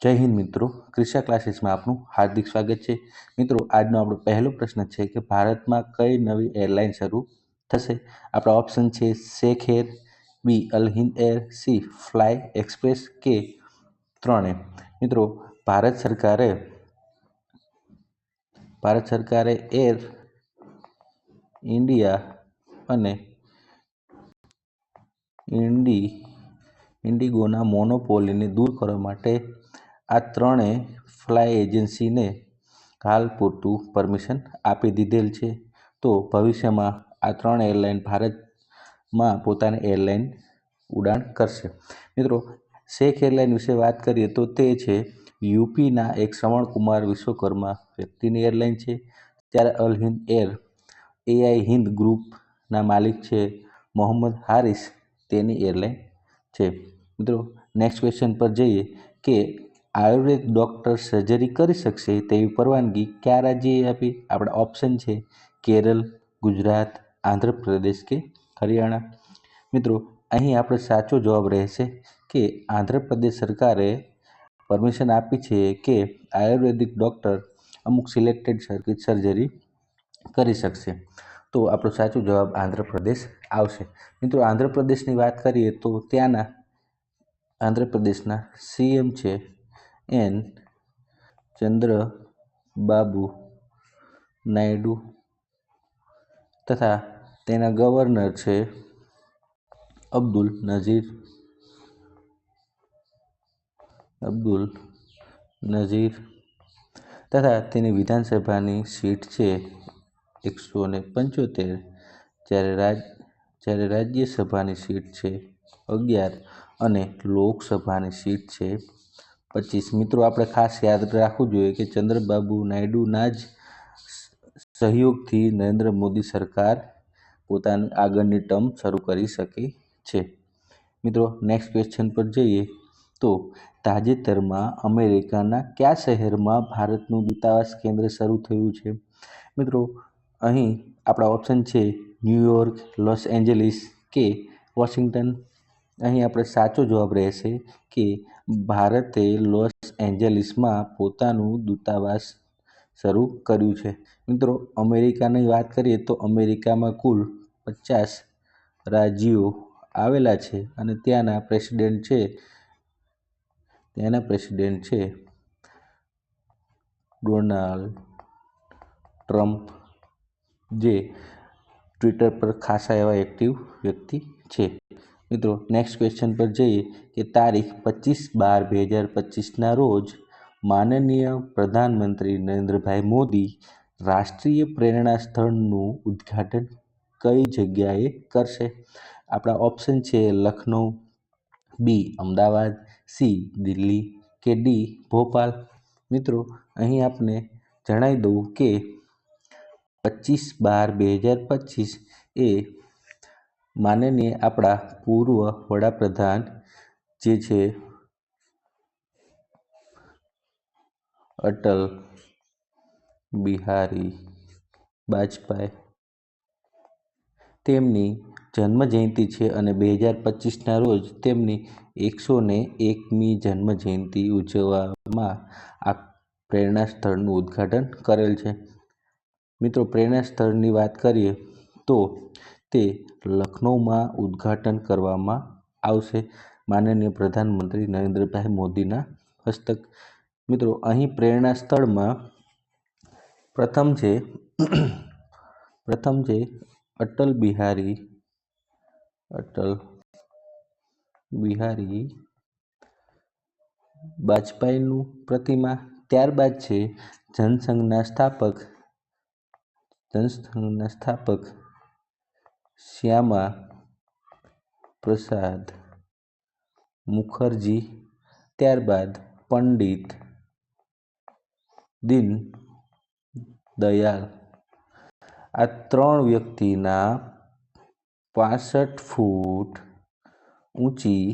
જય હિન્દ મિત્રો, ક્રિશા ક્લાસીસમાં આપનું હાર્દિક સ્વાગત છે। મિત્રો, આજનો આપણો પહેલો પ્રશ્ન છે કે ભારતમાં કઈ નવી એરલાઇન શરૂ થશે? આપણા ઓપ્શન છે Shankh Air, B Al Hind Air, C Fly Express કે ત્રણે। મિત્રો, ભારત સરકારે એર ઇન્ડિયા અને ઇન્ડિગોના મોનોપોલીને દૂર કરવા માટે આ ત્રણેય ફ્લાય એજન્સીને હાલ પૂરતું પરમિશન આપી દીધેલ છે। તો ભવિષ્યમાં આ ત્રણ એરલાઇન ભારતમાં પોતાની એરલાઇન ઉડાન કરશે। મિત્રો, શેખ એરલાઇન વિશે વાત કરીએ તો તે છે યુપીના એક શ્રવણકુમાર વિશ્વકર્મા વ્યક્તિની એરલાઇન છે। ત્યારે અલ હિન્દ એર એઆઈ હિન્દ ગ્રુપના માલિક છે મોહમ્મદ હારિસ, તેની એરલાઇન છે। મિત્રો, નેક્સ્ટ ક્વેશ્ચન પર જઈએ કે આયુર્વેદ ડૉક્ટર સર્જરી કરી શકશે તેવી પરવાનગી કયા રાજ્યએ આપી? આપણા ઓપ્શન છે કેરળ, ગુજરાત, આંધ્રપ્રદેશ કે હરિયાણા। મિત્રો, અહીં આપણો સાચો જવાબ રહેશે કે આંધ્રપ્રદેશ સરકારે પરમિશન આપી છે કે આયુર્વેદિક ડૉક્ટર અમુક સિલેક્ટેડ સર્જરી કરી શકશે। તો આપણો સાચો જવાબ આંધ્રપ્રદેશ આવશે। મિત્રો, આંધ્રપ્રદેશની વાત કરીએ તો ત્યાંના આંધ્રપ્રદેશના સીએમ છે એન ચંદ્રબાબુ નાયડુ તથા તેના ગવર્નર છે અબ્દુલ નઝીર તથા તેની વિધાનસભાની સીટ છે 175, જ્યારે રાજ્યસભાની સીટ છે 11 અને લોકસભાની સીટ છે 25। મિત્રો, આપણે ખાસ યાદ રાખવું જોઈએ કે ચંદ્રબાબુ નાયડુના જ સહયોગથી નરેન્દ્ર મોદી સરકાર પોતાની આગળની ટર્મ શરૂ કરી શકે છે। મિત્રો, નેક્સ્ટ ક્વેશ્ચન પર જઈએ તો તાજેતરમાં અમેરિકાના કયા શહેરમાં ભારતનું દૂતાવાસ કેન્દ્ર શરૂ થયું છે? મિત્રો, અહીં આપણા ઓપ્શન છે ન્યૂયોર્ક, લોસ એન્જલિસ કે વોશિંગ્ટન। અહીં આપણે સાચો જવાબ રહેશે કે ભારતે લોસ એન્જલિસમાં પોતાનું દૂતાવાસ શરૂ કર્યું છે। મિત્રો, અમેરિકાની વાત કરીએ તો અમેરિકામાં કુલ 50 રાજ્યો આવેલા છે અને ત્યાંના પ્રેસિડેન્ટ છે ડોનાલ્ડ ટ્રમ્પ, જે ટ્વિટર પર ખાસા એવા એક્ટિવ વ્યક્તિ છે। મિત્રો, નેક્સ્ટ ક્વેશ્ચન પર જઈએ કે તારીખ 25/12/2025ના રોજ માનનીય પ્રધાનમંત્રી નરેન્દ્રભાઈ મોદી રાષ્ટ્રીય પ્રેરણા સ્થળનું ઉદ્ઘાટન કઈ જગ્યાએ કરશે? આપણા ઓપ્શન છે લખનઉ, બી અમદાવાદ, સી દિલ્હી કે ડી ભોપાલ। મિત્રો, અહીં આપને જણાવી દઉં કે 25/12/2025 એ માનનીય આપણા પૂર્વ વડાપ્રધાન જે છે અટલ બિહારી વાજપેયી, તેમની જન્મ જયંતિ છે અને 2025ના રોજ તેમની 101મી જન્મ જયંતિ ઉજવવામાં આ પ્રેરણા સ્થળનું ઉદ્ઘાટન કરેલ છે। મિત્રો, પ્રેરણા સ્થળની વાત કરીએ તો તે લખનૌમાં ઉદ્ઘાટન કરવામાં આવશે માનનીય પ્રધાનમંત્રી નરેન્દ્રભાઈ મોદીના હસ્તક। મિત્રો, અહીં પ્રેરણા સ્થળમાં પ્રથમ છે અટલ બિહારી વાજપેયીનું પ્રતિમા, ત્યારબાદ છે જનસંઘના સ્થાપક શ્યામા પ્રસાદ મુખર્જી, ત્યારબાદ પંડિત દીન દયાળ। આ ત્રણ વ્યક્તિના 65 ફૂટ ઊંચી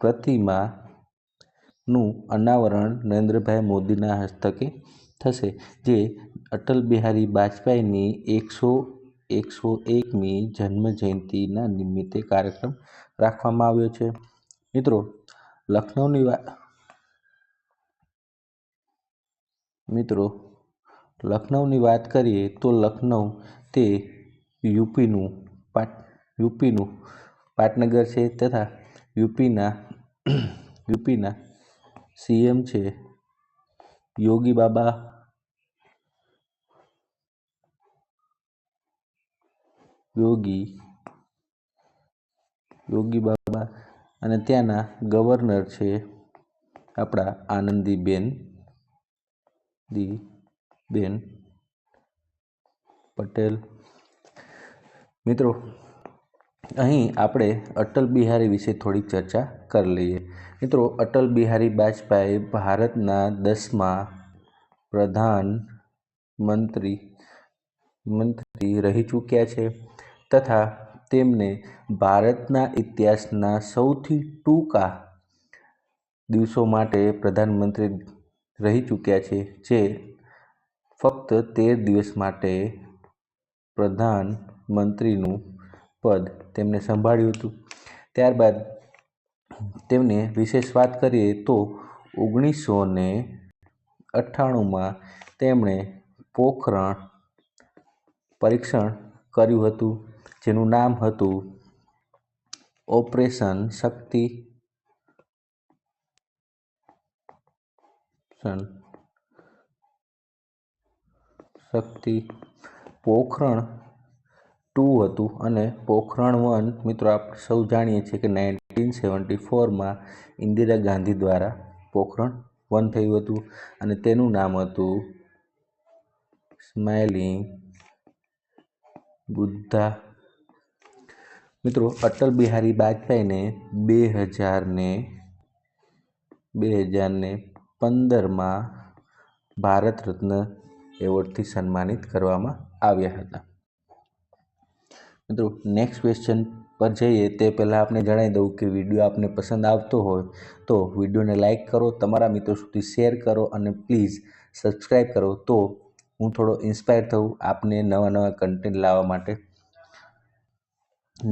પ્રતિમાનું અનાવરણ નરેન્દ્રભાઈ મોદીના હસ્તકે થશે, જે અટલ બિહારી વાજપેયીની 101મી જન્મ જયંતિના નિમિત્તે કાર્યક્રમ રાખવામાં આવ્યો છે। મિત્રો, મિત્રો લખનઉની વાત કરીએ તો લખનઉ તે યુપીનું યુપીનું પાટનગર છે તથા યુપીના સીએમ છે યોગી બાબા અને ત્યાંના ગવર્નર છે આપણા આનંદીબેન પટેલ. મિત્રો અહીં આપણે અટલ બિહારી વિશે થોડીક ચર્ચા કરી લઈએ. મિત્રો અટલ બિહારી વાજપેયી ભારતના 10મા પ્રધાનમંત્રી રહી ચૂક્યા છે તથા તેમને ભારતના ઇતિહાસના સૌથી ટૂંકા દિવસો માટે પ્રધાનમંત્રી રહી ચૂક્યા છે, જે ફક્ત 13 દિવસ માટે પ્રધાનમંત્રીનું પદ તેમને સંભાળ્યું હતું. ત્યારબાદ તેમને વિશેષ વાત કરીએ તો 1998માં તેમણે પોખરણ પરીક્ષણ કર્યું હતું, જેનું નામ હતું ઓપરેશન શક્તિ. પોખરણ 2 હતું અને પોખરણ 1 મિત્રો આપણે સૌ જાણીએ છીએ કે 1974માં ઇન્દિરા ગાંધી દ્વારા પોખરણ 1 થયું હતું અને તેનું નામ હતું સ્માઇલિંગ બુદ્ધા. મિત્રો અટલ બિહારી વાજપેયીને 2015માં ભારત રત્ન એવોર્ડથી સન્માનિત કરવામાં આવ્યા હતા. મિત્રો નેક્સ્ટ ક્વેશ્ચન પર જઈએ તે પહેલાં આપણે જણાવી દઉં કે વિડીયો આપને પસંદ આવતો હોય તો વિડીયોને લાઇક કરો, તમારા મિત્રો સુધી શેર કરો અને પ્લીઝ સબસ્ક્રાઈબ કરો, તો હું થોડો ઇન્સ્પાયર થઉં આપને નવા કન્ટેન્ટ લાવવા માટે.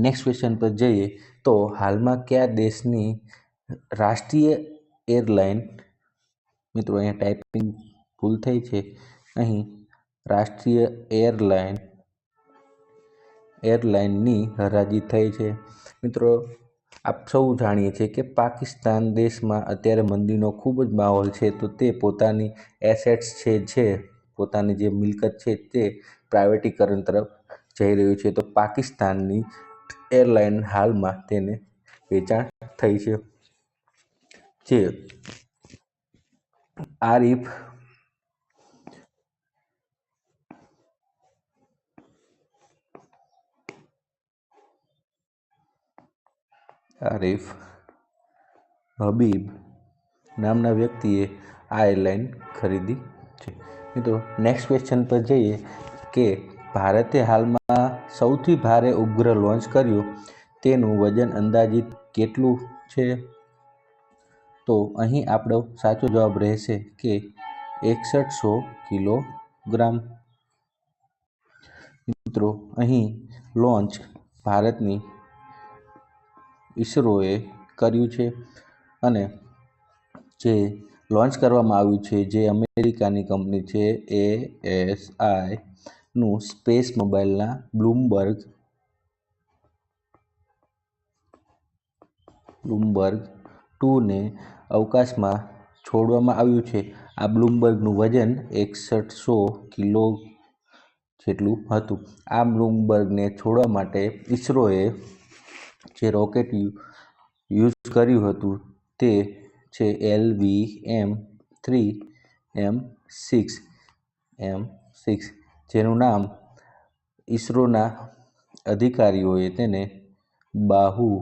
નેક્સ્ટ ક્વેશ્ચન પર જઈએ તો હાલમાં કયા દેશની રાષ્ટ્રીય એરલાઇન, મિત્રો અહીંયા ટાઈપિંગ ભૂલ થઈ છે, અહીં રાષ્ટ્રીય એરલાઇનની હરાજી થઈ છે. મિત્રો આપ સૌ જાણીએ છીએ કે પાકિસ્તાન દેશમાં અત્યારે મંદીનો ખૂબ જ માહોલ છે, તો તે પોતાની એસેટ્સ છે પોતાની જે મિલકત છે તે પ્રાઇવેટીકરણ તરફ જઈ રહ્યું છે. તો પાકિસ્તાનની એરલાઇન હાલમાં તેને વેચાણ થઈ છે, જે આરિફ હબીબ નામના વ્યક્તિએ આ એરલાઇન ખરીદી છે. મિત્રો નેક્સ્ટ ક્વેશ્ચન પર જઈએ કે ભારતે હાલમાં સૌથી ભારે ઉપગ્રહ લોન્ચ કર્યું, તેનું વજન અંદાજિત કેટલું છે? તો અહીં આપણો સાચો જવાબ રહેશે કે 6100 કિલોગ્રામ. મિત્રો અહીં લોન્ચ ભારતની ઈસરોએ કર્યું છે અને જે લોન્ચ કરવામાં આવ્યું છે, જે અમેરિકાની કંપની છે ASIનું સ્પેસ મોબાઈલના બ્લૂમબર્ગ 2ને અવકાશમાં છોડવામાં આવ્યું છે. આ બ્લૂમબર્ગનું વજન 6100 કિલો જેટલું હતું. આ બ્લૂમબર્ગને છોડવા માટે ઈસરોએ જે રોકેટ યુઝ કર્યું હતું તે છે LVM-3M6, જેનું નામ ઈસરોના અધિકારીઓએ તેને બાહુબલી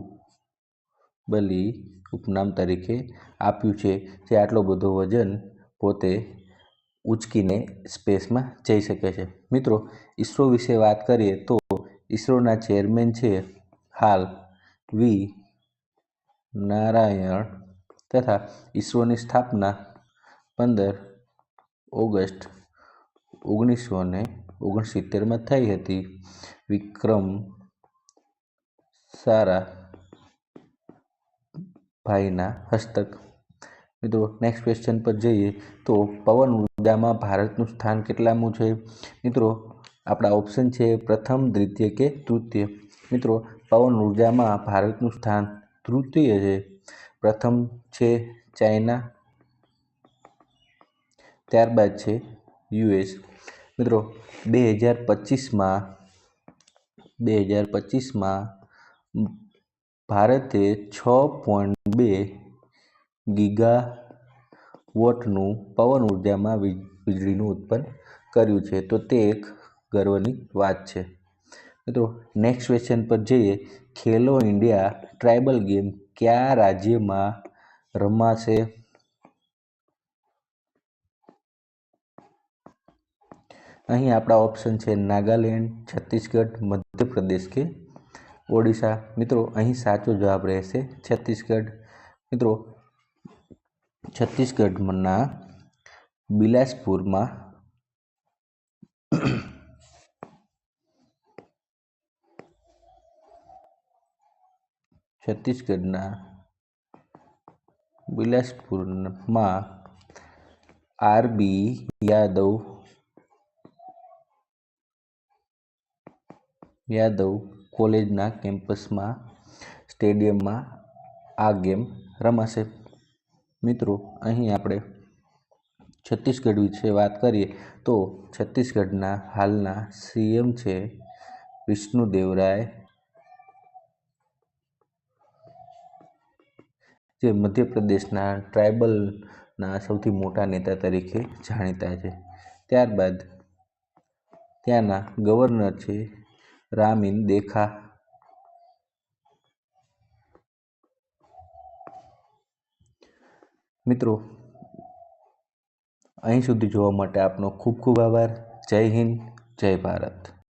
ઉપનામ તરીકે આપ્યું છે, જે આટલો બધો વજન પોતે ઉચકીને સ્પેસમાં જઈ શકે છે. મિત્રો ઈસરો વિશે વાત કરીએ તો ઈસરોના ચેરમેન છે હાલ વી નારાયણ તથા ઈસરોની સ્થાપના 15 ઓગસ્ટ 1969માં થઈ હતી. વિક્રમ સારાભાઈના હસ્તક મિત્રો નેક્સ્ટ ક્વેશ્ચન પર જઈએ તો પવન ઉર્જામાં ભારતનું સ્થાન કેટલામું છે? મિત્રો આપણા ઓપ્શન છે પ્રથમ, દ્વિતીય કે તૃતીય. મિત્રો પવન ઉર્જામાં ભારતનું સ્થાન તૃતીય છે. પ્રથમ છે ચાઇના, ત્યારબાદ છે યુએસ. મિત્રો 2025માં ભારતે 6.2 ગીગાવોટનું પવન ઉર્જામાં વીજળીનું ઉત્પન્ન કર્યું છે, તો તે એક ગર્વની વાત છે. મિત્રો નેક્સ્ટ ક્વેશ્ચન પર જઈએ. ખેલો ઇન્ડિયા ટ્રાઇબલ ગેમ કયા રાજ્યમાં રમાશે? અહીં આપણા ઓપ્શન છે નાગાલેન્ડ, છત્તીસગઢ, મધ્યપ્રદેશ કે ઓડિશા. મિત્રો અહીં સાચો જવાબ રહેશે છત્તીસગઢ. મિત્રો છત્તીસગઢના બિલાસપુરમાં આરબી યાદવ કોલેજના કેમ્પસમાં સ્ટેડિયમમાં આ ગેમ રમાશે. મિત્રો અહીં આપણે છત્તીસગઢ વિશે વાત કરીએ તો છત્તીસગઢના હાલના સીએમ છે વિષ્ણુદેવરાય, જે મધ્યપ્રદેશના ટ્રાઇબલના સૌથી મોટા નેતા તરીકે જાણીતા છે. ત્યારબાદ ત્યાંના ગવર્નર છે રામીન દેખા. મિત્રો અહીં સુધી જોવા માટે આપનો ખૂબ ખૂબ આભાર. જય હિન્દ, જય ભારત.